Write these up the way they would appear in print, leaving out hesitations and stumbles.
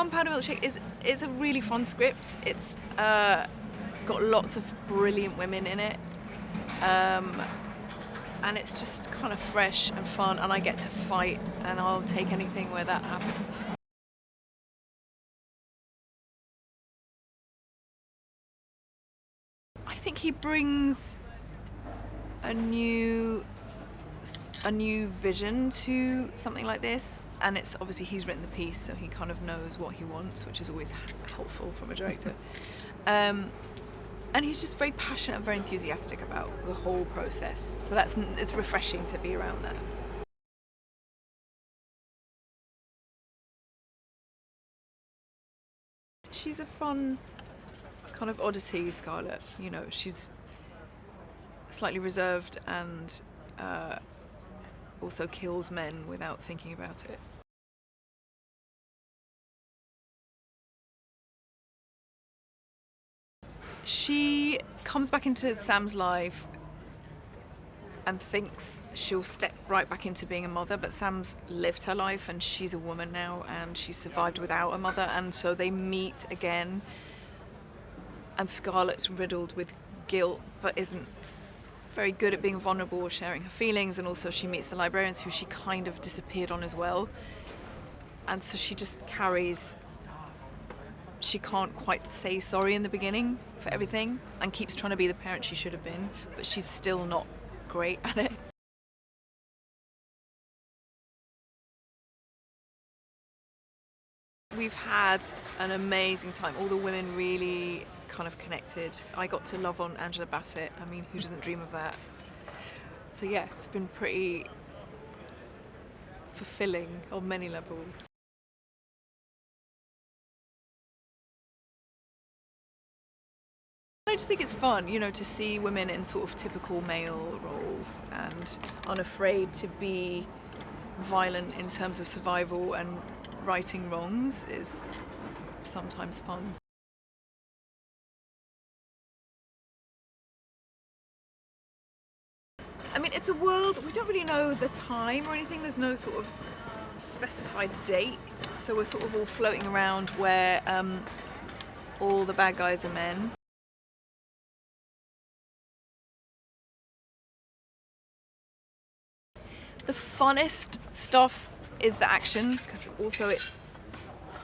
Gunpowder Milkshake is a really fun script. It's got lots of brilliant women in it. And it's just kind of fresh and fun, and I get to fight, and I'll take anything where that happens. I think he brings a new vision to something like this, and it's obviously he's written the piece, so he kind of knows what he wants, which is always helpful from a director. And he's just very passionate and very enthusiastic about the whole process. So it's refreshing to be around that. She's a fun kind of oddity, Scarlett. You know, she's slightly reserved and also kills men without thinking about it. She comes back into Sam's life and thinks she'll step right back into being a mother, but Sam's lived her life and she's a woman now and she's survived without a mother, and so they meet again, and Scarlett's riddled with guilt but isn't very good at being vulnerable or sharing her feelings, and also she meets the librarians who she kind of disappeared on as well, and so she just carries. She can't quite say sorry in the beginning for everything and keeps trying to be the parent she should have been, but she's still not great at it. We've had an amazing time. All the women really kind of connected. I got to love on Angela Bassett. I mean, who doesn't dream of that? So yeah, it's been pretty fulfilling on many levels. I just think it's fun, you know, to see women in sort of typical male roles and unafraid to be violent in terms of survival and righting wrongs is sometimes fun. I mean, it's a world, we don't really know the time or anything, there's no sort of specified date, so we're sort of all floating around where all the bad guys are men. The funnest stuff is the action, because also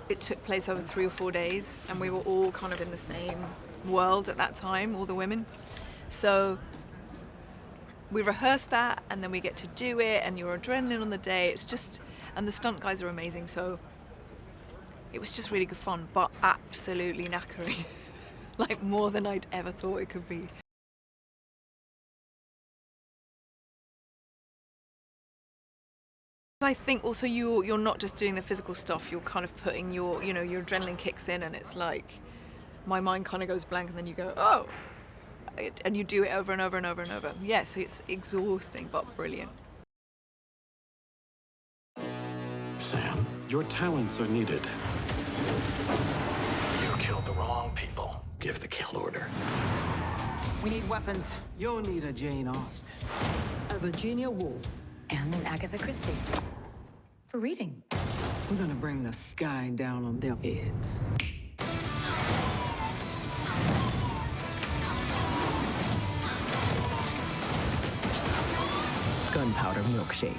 it took place over 3 or 4 days and we were all kind of in the same world at that time, all the women. So we rehearsed that and then we get to do it, and your adrenaline on the day, it's just, and the stunt guys are amazing, so it was just really good fun, but absolutely knackering. Like more than I'd ever thought it could be. I think also you're not just doing the physical stuff, you're kind of putting your adrenaline kicks in, and it's like my mind kind of goes blank and then you go, oh, and you do it over and over and over and over. Yeah, so it's exhausting but brilliant. Sam, your talents are needed. You killed the wrong people. Give the kill order. We need weapons. You'll need a Jane Austen, a Virginia Woolf, and an Agatha Christie. For reading. We're gonna bring the sky down on their heads. Gunpowder Milkshake.